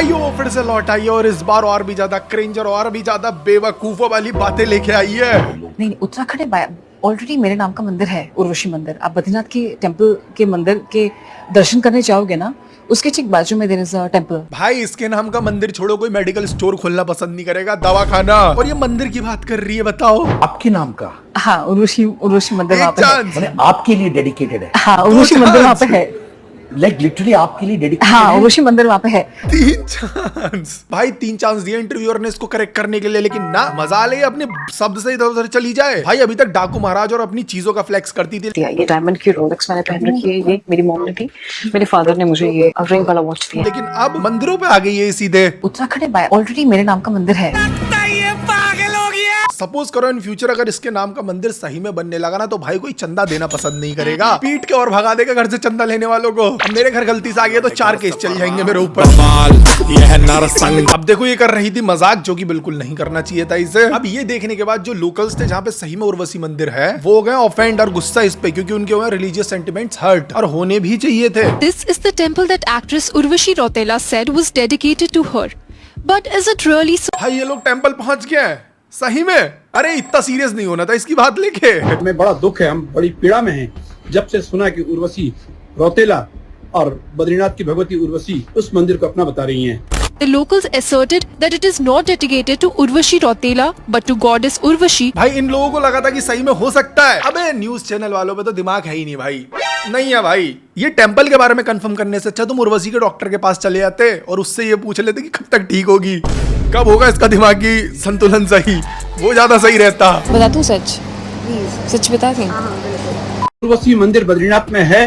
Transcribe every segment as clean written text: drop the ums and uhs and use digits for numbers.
भाइयों फिर से लौट आई है और इस बार और भी ज्यादा क्रिंज और भी ज्यादा बेवकूफों वाली बातें लेके आई है। नहीं, उत्तराखंड में ऑलरेडी मेरे नाम का मंदिर है, उर्वशी मंदिर। आप बद्रीनाथ के टेम्पल के मंदिर के दर्शन करने जाओगे ना, उसके ठीक बाजू में देयर इज अ टेम्पल। भाई इसके नाम का मंदिर छोड़ो, कोई मेडिकल स्टोर खोलना पसंद नहीं करेगा, दवाखाना। और ये मंदिर की बात कर रही है, बताओ आपके नाम का? हाँ, उर्वशी मंदिर वहाँ पे है। आपके लिए डेडिकेटेड है? हाँ, उर्वशी मंदिर वहाँ पे है। लाइक लिटरली आपके लिए डेडिकेटेड? हाँ, उर्वशी मंदिर वहाँ पे है। 3 चांस भाई, 3 चांस दिए इंटरव्यूअर ने इसको करेक्ट करने के लिए, लेकिन ना मजा ले अपने शब्द से इधर उधर चली जाए। भाई अभी तक डाकू महाराज और अपनी चीजों का फ्लेक्स करती थी। ये डायमंड की रोलेक्स मैंने पहन रखी है, ये मेरी मॉम ने थी, मेरे फादर ने मुझे ये रिंग वाला वॉच दिया। लेकिन अब मंदिरों पे आ गई है सीधे। उत्तराखंड में ऑलरेडी मेरे नाम का मंदिर है। सपोज करो इन फ्यूचर अगर इसके नाम का मंदिर सही में बनने लगा ना, तो भाई कोई चंदा देना पसंद नहीं करेगा, पीट के और भगा देगा घर से चंदा लेने वालों को। अब मेरे घर गलती से आ गया तो 4 केस चल जाएंगे मेरे ऊपर। अब देखो ये कर रही थी मजाक, जो कि बिल्कुल नहीं करना चाहिए था इसे। अब ये देखने के बाद जो लोकल्स थे जहाँ पे सही में उर्वशी मंदिर है, वो हो गए ऑफेंड और गुस्सा इस पे, क्योंकि उनके रिलीजियस सेंटिमेंट्स हर्ट, और होने भी चाहिए थे। This is the temple that actress Urvashi Rautela said was dedicated to her. But is it really so? भाई ये लोग टेंपल पहुंच गए हैं सही में? अरे इतना सीरियस नहीं होना था इसकी बात लेके। हमें बड़ा दुख है, हम बड़ी पीड़ा में हैं जब से सुना कि उर्वशी रौतेला और बद्रीनाथ की भगवती उर्वशी उस मंदिर को अपना बता रही हैं। The locals asserted that it is not dedicated to Urvashi Rautela but to goddess Urvashi. भाई इन लोगों को लगा था कि सही में हो सकता है। अबे न्यूज चैनल वालों पे तो दिमाग है ही नहीं भाई, नहीं है भाई। ये टेंपल के बारे में कंफर्म करने से अच्छा तुम उर्वशी के डॉक्टर के पास चले जाते और उससे ये पूछ लेते कि कब तक ठीक होगी, कब होगा इसका दिमागी संतुलन सही, वो ज्यादा सही रहता। बता तू सच, सच बता दे। उर्वशी मंदिर बद्रीनाथ में है,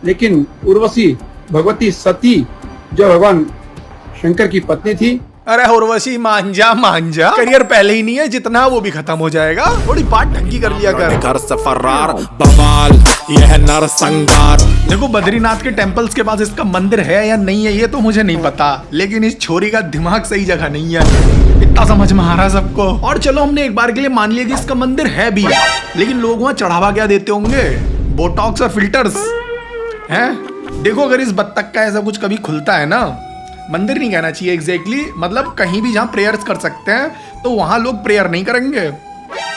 लेकिन उर्वशी भगवती सती जो भगवान शंकर की पत्नी थी। अरे उर्वशी मांझा करियर पहले ही नहीं है जितना, वो भी खत्म हो जाएगा। थोड़ी बात ढंगी कर लिया कर। घर से फरार बवाल यह नरसंहार। देखो बद्रीनाथ के टेंपल्स के पास इसका मंदिर है या नहीं है ये तो मुझे नहीं पता, लेकिन इस छोरी का दिमाग सही जगह नहीं है, इतना समझ में आ रहा सबको। और चलो हमने एक बार के लिए मान लिया कि इसका मंदिर है भी, लेकिन लोग वहाँ चढ़ावा क्या देते होंगे? बोटॉक्स और फिल्टर्स हैं? देखो अगर इस बत्तख का ऐसा कुछ कभी खुलता है ना, मंदिर नहीं कहना चाहिए एग्जैक्टली, मतलब कहीं भी जहाँ प्रेयर्स कर सकते हैं तो वहाँ लोग प्रेयर नहीं करेंगे,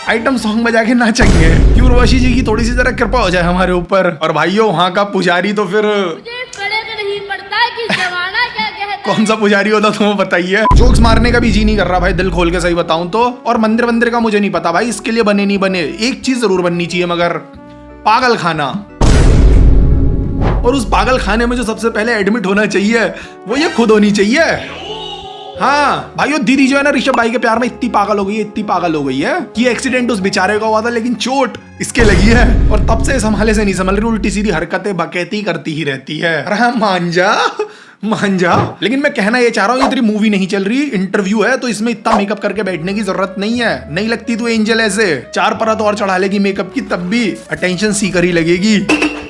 आइटम सॉन्ग बजा के नाचेंगे कि उर्वशी जी की थोड़ी सी जरा कृपा हो जाए हमारे ऊपर। और भाइयों वहाँ का पुजारी तो फिर नहीं पड़ता है कि जमाना क्या कहता है। कौन सा पुजारी होता तुम्हें बताइए। जोक्स मारने का भी जी नहीं कर रहा भाई, दिल खोल के सही बताऊं तो। और मंदिर का मुझे नहीं पता भाई, इसके लिए बने नहीं बने, एक चीज जरूर बननी चाहिए मगर, पागल खाना। और उस पागल खाने में जो सबसे पहले एडमिट होना चाहिए वो ये खुद होनी चाहिए। हाँ भाइयों, दीदी जो है ना ऋषभ भाई के प्यार में इतनी पागल हो गई है कि एक्सीडेंट उस बेचारे का हुआ था, लेकिन चोट इसके लगी है और तब से संभाले से नहीं संभल रही, उल्टी सीधी हरकतें बकैती करती ही रहती है। अरे मान जा। लेकिन मैं कहना ये चाह रहा हूँ, ये तेरी मूवी नहीं चल रही, इंटरव्यू है, तो इसमें इतना मेकअप करके बैठने की जरूरत नहीं है। नहीं लगती तू एंजल ऐसे 4 परत और चढ़ा लेगी मेकअप की, तब भी अटेंशन सीकर ही लगेगी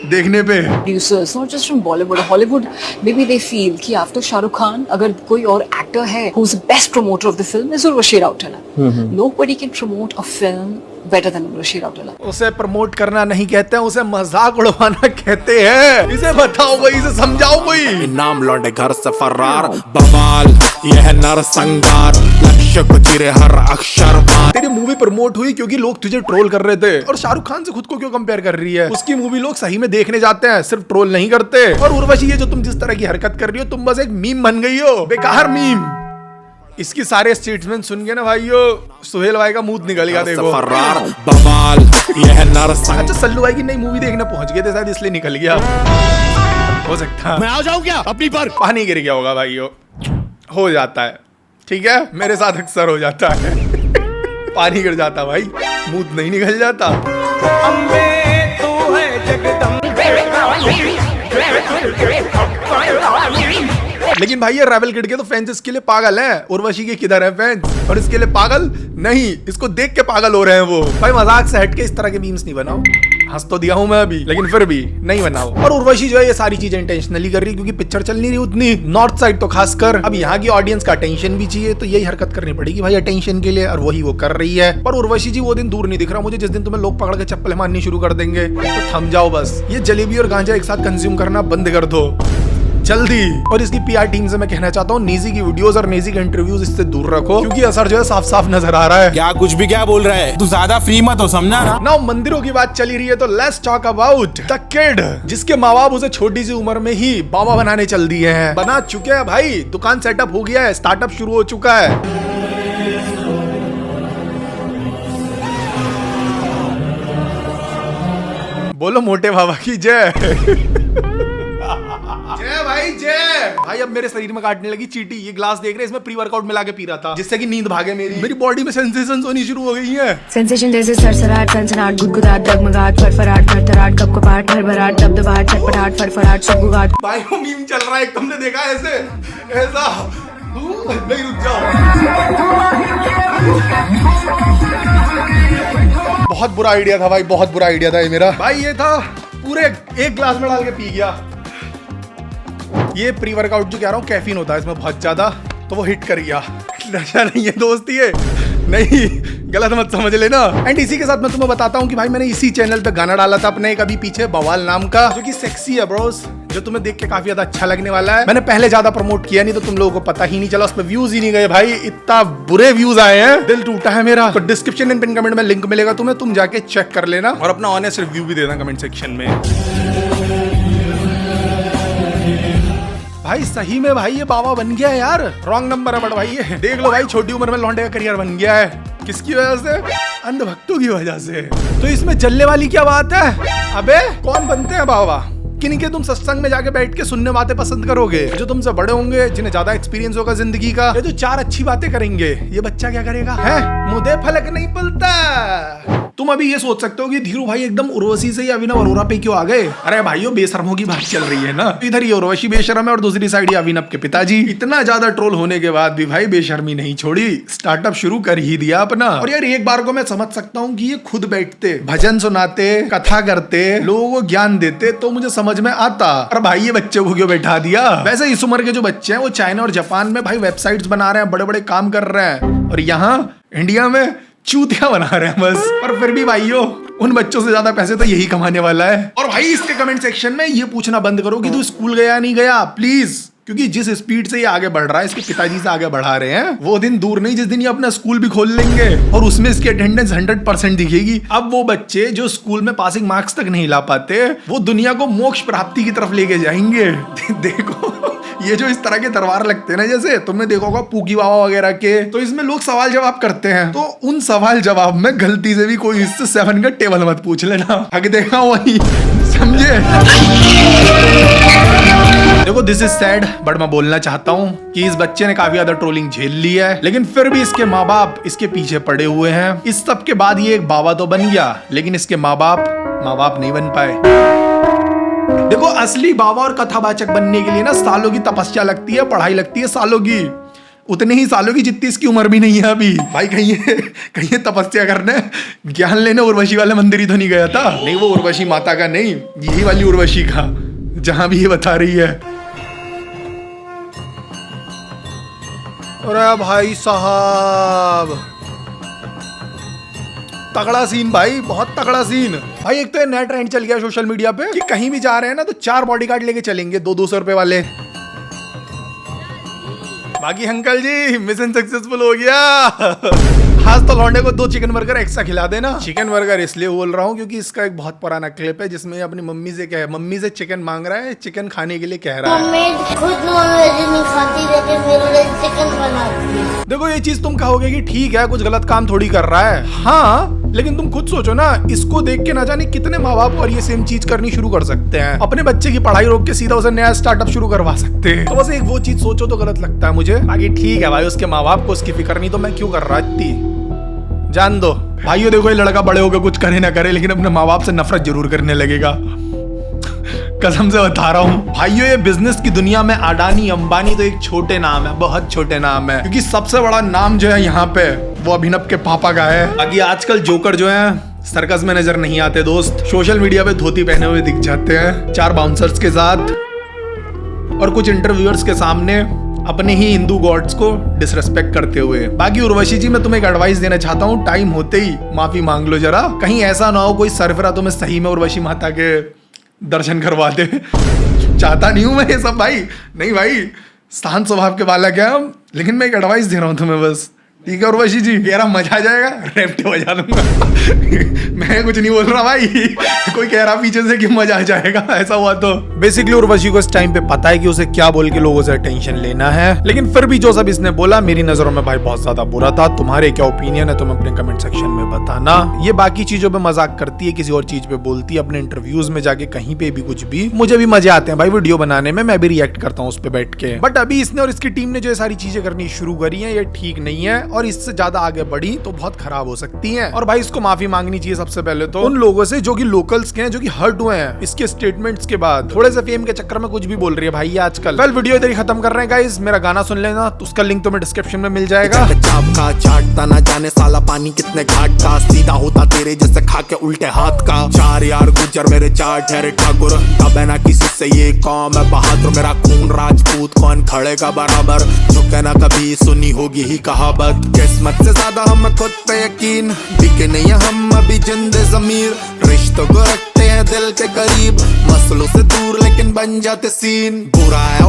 देखने पे। Producers, not just from Bollywood, Hollywood, maybe they feel कि after शाहरुख खान अगर कोई और एक्टर है who's the best promoter of the film is Urvashi Rautela. Nobody can promote a film better than Urvashi Rautela. उसे प्रमोट करना नहीं कहते हैं, उसे मजाक उड़वाना कहते हैं। इसे बताओ कोई, इसे समझाओ कोई। नाम लौटे घर से फरार बवाल यह नरसंहार, लक्ष्य को चिरे हर अक्षर। तेरी मूवी प्रमोट हुई क्योंकि लोग तुझे ट्रोल कर रहे थे, और शाहरुख खान से खुद को क्यों कंपेयर कर रही है? उसकी मूवी लोग सही में देखने जाते हैं, सिर्फ ट्रोल नहीं करते। और उर्वशी ये जो तुम जिस तरह की हरकत कर रही हो, तुम बस एक मीम बन गई हो, बेकार मीम। इसकी सारे स्टेटमेंट सुन के ना भाइयों, सुहेल भाई का मुंह निकल गया। देखो फरार बवाल यह नरसंहार। अच्छा सल्लू भाई की नई मूवी देखने पहुंच गए थे शायद, इसलिए निकल गया हो सकता। मैं आ जाऊं क्या अपनी पर? पानी गिर गया होगा भाइयों, हो जाता है, ठीक है, मेरे साथ अक्सर हो जाता है। पानी गिर जाता भाई, मुंह नहीं निकल जाता। लेकिन भाई ये रेबल किड के तो फैंस इसके लिए पागल हैं। उर्वशी के किधर है फैंस? और इसके लिए पागल नहीं, इसको देख के पागल हो रहे हैं वो। भाई मजाक से हटके इस तरह के मीम्स नहीं बनाओ। हंस तो दिया हूं मैं अभी, लेकिन फिर भी नहीं बनाओ। और उर्वशी जो है ये सारी चीजें इंटेंशनली कर रही है क्योंकि पिक्चर चल नहीं रही उतनी, नॉर्थ साइड तो खासकर। अब यहाँ की ऑडियंस का अटेंशन भी चाहिए, तो यही हरकत करनी पड़ेगी भाई अटेंशन के लिए, और वही वो कर रही है। पर उर्वशी जी वो दिन दूर नहीं दिख रहा मुझे जिस दिन तुम्हें लोग पकड़ के चप्पल मारनी शुरू कर देंगे। तो थम जाओ बस, ये जलेबी और गांजा एक साथ कंज्यूम करना बंद कर दो। जल्दी। और इसकी पीआर टीम से मैं कहना चाहता हूँ, नीजी की वीडियोस और नीजी के इंटरव्यूज इससे दूर रखो, क्योंकि असर जो है साफ साफ नजर आ रहा है। क्या कुछ भी क्या बोल रहा है तू, ज्यादा फ्री मत हो, समझा ना। नाउ मंदिरों की बात चली रही है तो let's talk about the kid, जिसके माँ बाप उसे छोटी सी उम्र में ही बाबा बनाने चल दिए हैं। बना चुके हैं भाई, दुकान सेटअप हो गया है, स्टार्टअप शुरू हो चुका है। बोलो मोटे बाबा की जय। जय भाई जय। भाई अब मेरे शरीर में काटने लगी चींटी। ये ग्लास देख रहे हैं, इसमें प्री वर्कआउट मिला के पी रहा था, जिससे कि नींद भागे। मेरी बॉडी में सेंसेशंस होनी शुरू हो गई है। सेंसेशन जैसे सरसराहट, सनसनाहट, गुदगुदाहट, डगमगाहट, फरफराहट, थरथराहट, कपकपाहट, भरभराहट, दबदबाहट, छटपटाहट, फरफराहट, सुगबुगाहट। भाई वो मीम चल रहा है, एक तुमने देखा ऐसे ऐसा। नहीं रुक जाओ। बहुत बुरा आइडिया था भाई, बहुत बुरा आइडिया था ये मेरा। भाई ये था पूरे एक ग्लास में डाल के पी गया। ये प्री वर्कआउट जो कह रहा हूँ, कैफीन होता है इसमें बहुत ज्यादा, तो वो हिट कर गया। नशा नहीं है दोस्त, ये नहीं, गलत मत समझ लेना। एंड इसी के साथ मैं तुम्हें बताता हूँ कि भाई मैंने इसी चैनल पे गाना डाला था अपने कभी पीछे, बवाल नाम का, जो कि सेक्सी है ब्रोस, जो तुम्हें देख के काफी ज्यादा अच्छा लगने वाला है। मैंने पहले ज्यादा प्रमोट किया नहीं तो तुम लोगों को पता ही नहीं चला, उस पर व्यूज ही नहीं गए भाई, इतना बुरे व्यूज आए हैं, दिल टूटा है मेरा। तो डिस्क्रिप्शन एंड पिन कमेंट में लिंक मिलेगा तुम्हें, तुम जाके चेक कर लेना और अपना ऑनेस्ट रिव्यू भी देना कमेंट सेक्शन में। भाई सही में भाई ये बाबा बन गया है यार। रॉन्ग नंबर है बट भाई ये देख लो भाई, छोटी उम्र में लौंडे का करियर बन गया है। किसकी वजह से? अंधभक्तों की वजह से। तो इसमें जलने वाली क्या बात है? अबे कौन बनते हैं बाबा? किनके तुम सत्संग में जाके बैठ के सुनने बातें पसंद करोगे? जो तुमसे बड़े होंगे, जिन्हें ज्यादा एक्सपीरियंस होगा जिंदगी का, ये जो चार अच्छी बातें करेंगे, ये बच्चा क्या करेगा? है मुझे फलक नहीं पलता। तुम अभी ये सोच सकते हो कि धीरू भाई एकदम उर्वशी से ही अभिनव अरोरा पे क्यों आ गए? अरे भाइयों, बेशर्मों की बात चल रही है ना। इधर ये उर्वशी बेशर्म है और दूसरी साइड ये अभिनव के पिताजी। इतना ज्यादा ट्रोल होने के बाद भी भाई बेशर्मी नहीं छोड़ी, स्टार्टअप शुरू कर ही दिया अपना। और यार एक बार को मैं समझ सकता हूँ कि ये खुद बैठते, भजन सुनाते, कथा करते, लोगों को ज्ञान देते तो मुझे समझ में आता। और भाई ये बच्चे को क्यों बैठा दिया? वैसे इस उम्र के जो बच्चे हैं वो चाइना और जापान में भाई वेबसाइट्स बना रहे हैं, बड़े बड़े काम कर रहे हैं, और यहाँ इंडिया में चूतिया बना रहे हैं बस। और फिर भी भाइयों, उन बच्चों से ज्यादा पैसे तो यही कमाने वाला है। और भाई इसके कमेंट सेक्शन में ये पूछना बंद करो कि तू स्कूल गया नहीं गया, प्लीज, क्योंकि जिस स्पीड से ये आगे बढ़ रहा है, इसके पिताजी से आगे बढ़ा रहे हैं, वो दिन दूर नहीं जिस दिन ये अपना स्कूल भी खोल लेंगे और उसमें इसकी अटेंडेंस 100% दिखेगी। अब वो बच्चे जो स्कूल में पासिंग मार्क्स तक नहीं ला पाते, वो दुनिया को मोक्ष प्राप्ति की तरफ लेके जाएंगे। देखो ये जो इस तरह के दरबार लगते हैं ना, जैसे तुमने देखा होगा पूकी बाबा वगैरह के, तो इसमें लोग सवाल जवाब करते हैं, तो उन सवाल जवाब में गलती से भी कोई इससे 7 का टेबल मत पूछ लेना। आगे देखा वही, समझे? देखो दिस इज सैड, बट मैं बोलना चाहता हूँ कि इस बच्चे ने काफी ज्यादा ट्रोलिंग झेल ली है, लेकिन फिर भी इसके माँ बाप इसके पीछे पड़े हुए हैं। इस सब के बाद ये एक बाबा तो बन गया, लेकिन इसके माँ बाप नहीं बन पाए। देखो असली बाबा और कथावाचक बनने के लिए ना सालों की तपस्या लगती है, पढ़ाई लगती है सालों की, उतने ही सालों की जितनी इसकी उम्र भी नहीं है अभी। भाई कहीं तपस्या करने, ज्ञान लेने उर्वशी वाले मंदिर ही तो नहीं गया था? नहीं, वो उर्वशी माता का नहीं, यही वाली उर्वशी का, जहां भी ये बता रही है। अरे भाई साहब, तगड़ा सीन भाई, बहुत तगड़ा सीन भाई। एक तो ये नया ट्रेंड चल गया सोशल मीडिया पे कि कहीं भी जा रहे हैं ना तो 4 बॉडीगार्ड लेके चलेंगे, 200 रुपए वाले। बाकी अंकल जी मिशन सक्सेसफुल हो गया। आज तो लौंडे को 2 चिकन बर्गर एक्स्ट्रा खिला देना। चिकन बर्गर इसलिए बोल रहा हूँ क्योंकि इसका एक बहुत पुराना क्लिप है जिसमें अपनी मम्मी से चिकन मांग रहा है, चिकन खाने के लिए कह रहा है। मम्मी खुद नॉनवेज नहीं खाती, लेकिन मेरे लिए चिकन बनाती है। देखो ये चीज तुम कहोगे कि ठीक है, कुछ गलत काम थोड़ी कर रहा है, हाँ, लेकिन तुम खुद सोचो ना, इसको देख के ना जाने कितने माँ बाप और ये सेम चीज करनी शुरू कर सकते हैं। अपने बच्चे की पढ़ाई रोक के सीधा उसे नया स्टार्टअप शुरू करवा सकते हैं। तो बस एक वो चीज सोचो तो गलत लगता है मुझे। बाकी ठीक है भाई, उसके माँ बाप को उसकी फिक्र नहीं तो मैं क्यों कर रहा इतनी, जान दो भाइयों। देखो ये लड़का बड़े होकर कुछ करे ना करे, लेकिन अपने माँ बाप से नफरत जरूर करने लगेगा, कसम से बता रहा हूँ भाइयों। ये बिजनेस की दुनिया में अडानी अंबानी तो एक छोटे नाम है, बहुत छोटे नाम है, क्योंकि सबसे बड़ा नाम जो है यहाँ पे वो अभिनव के पापा का है। बाकी आजकल जोकर जो है सर्कस में नजर नहीं आते दोस्त, सोशल मीडिया पे धोती पहने हुए दिख जाते हैं 4 बाउंसर्स के साथ और कुछ इंटरव्यूअर्स के सामने अपने ही हिंदू गॉड्स को डिसरेस्पेक्ट करते हुए। बाकी उर्वशी जी, मैं तुम्हें एक एडवाइस देना चाहता हूँ, टाइम होते ही माफी मांग लो जरा, कहीं ऐसा ना हो कोई सरफरा तुम्हें सही में उर्वशी माता के दर्शन करवा दे। चाहता नहीं हूं मैं ये सब भाई, नहीं भाई, शांत स्वभाव के बालक है हम, लेकिन मैं एक एडवाइस दे रहा हूं तुम्हें बस, ठीक है उर्वशी जी, कह रहा मजा आ जाएगा, रेप्टे बजा दूंगा। मैं कुछ नहीं बोल रहा भाई, कोई कह रहा पीछे से कि मजा आ जाएगा, ऐसा हुआ तो। बेसिकली उर्वशी को इस टाइम पे पता है कि उसे क्या बोल के लोगों से अटेंशन लेना है, लेकिन फिर भी जो सब इसने बोला मेरी नजरों में भाई बहुत ज्यादा बुरा था। तुम्हारे क्या ओपिनियन है तुम अपने कमेंट सेक्शन में बताना। ये बाकी चीजों पे मजाक करती है, किसी और चीज पे बोलती है, अपने इंटरव्यूज में जाके कहीं पे भी कुछ भी, मुझे भी मजे आते हैं भाई वीडियो बनाने में, मैं भी रिएक्ट करता हूँ उस पे बैठ के। बट अभी इसने और इसकी टीम ने जो सारी चीजें करनी शुरू करी है ये ठीक नहीं है, और इससे ज्यादा आगे बढ़ी तो बहुत खराब हो सकती हैं। और भाई इसको माफी मांगनी चाहिए सबसे पहले तो उन लोगों से जो कि लोकल्स के हैं, जो कि हर्ट हुए हैं इसके स्टेटमेंट्स के बाद। थोड़े से फेम के चक्कर में कुछ भी बोल रही है भाई ये आजकल। वेल वीडियो इधर ही खत्म कर रहे हैं गाइस, मेरा गाना सुन लेना, तो उसका लिंक तुम्हें डिस्क्रिप्शन में मिल जाएगा। का चाटता ना जाने साला पानी कितने घाट का, सीधा होता तेरे जैसे खा के उल्टे हाथ का। 4 यार गुजर मेरे 4 ठहरे ठाकुर, तब है ना किसी से ये कौम है बहादुर, मेरा खून राजपूत कौन खड़ेगा बराबर, झुके ना कभी सुनी होगी ही कहावत। किस्मत से ज्यादा हम खुद पे यकीन, बिके नहीं हम अभी जिंदे ज़मीर, रिश्तों को रखते हैं दिल के करीब, मसलों से दूर लेकिन बन जाते सीन। बुरा है